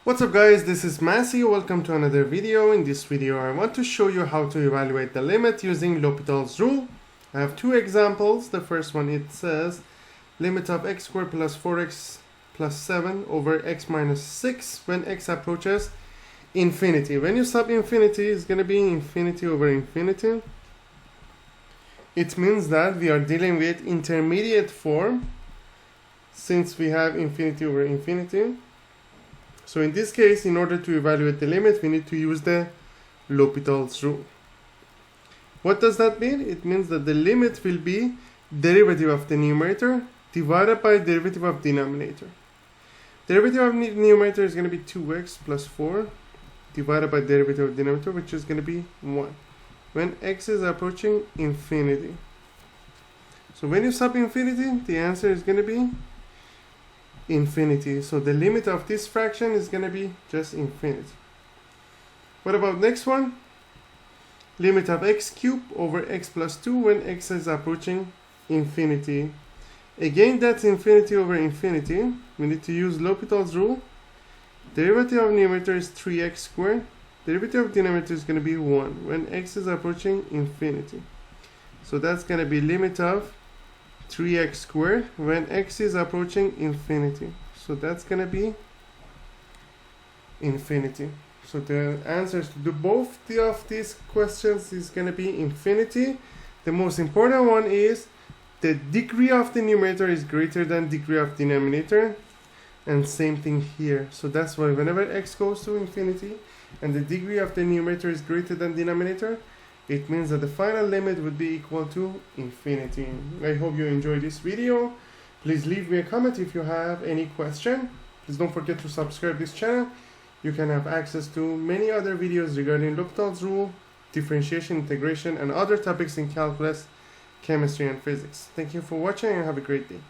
What's up guys, this is Massey. Welcome to another video. In this video I want to show you how to evaluate the limit using L'Hopital's rule. I have two examples. The first one, it says limit of x squared plus 4x plus 7 over x minus 6 when x approaches infinity. When you sub infinity, it's going to be infinity over infinity. It means that we are dealing with intermediate form since we have infinity over infinity. So in this case, in order to evaluate the limit, we need to use the L'Hopital's rule. What does that mean? It means that the limit will be derivative of the numerator divided by derivative of denominator. Derivative of numerator is going to be 2x plus 4 divided by derivative of denominator, which is going to be 1 when x is approaching infinity. So when you sub infinity, the answer is going to be infinity. So the limit of this fraction is going to be just infinity. What about next one? Limit of x cubed over x plus 2 when x is approaching infinity. Again, that's infinity over infinity. We need to use L'Hopital's rule. Derivative of numerator is 3x squared. Derivative of denominator is going to be 1 when x is approaching infinity. So that's going to be limit of 3x squared when x is approaching infinity. So that's going to be infinity. So the answers to both of these questions is going to be infinity. The most important one is the degree of the numerator is greater than degree of denominator, and same thing here. So that's why whenever x goes to infinity and the degree of the numerator is greater than denominator, it means that the final limit would be equal to infinity. I hope you enjoyed this video. Please leave me a comment if you have any question. Please don't forget to subscribe this channel. You can have access to many other videos regarding L'Hopital's rule, differentiation, integration, and other topics in calculus, chemistry, and physics. Thank you for watching and have a great day.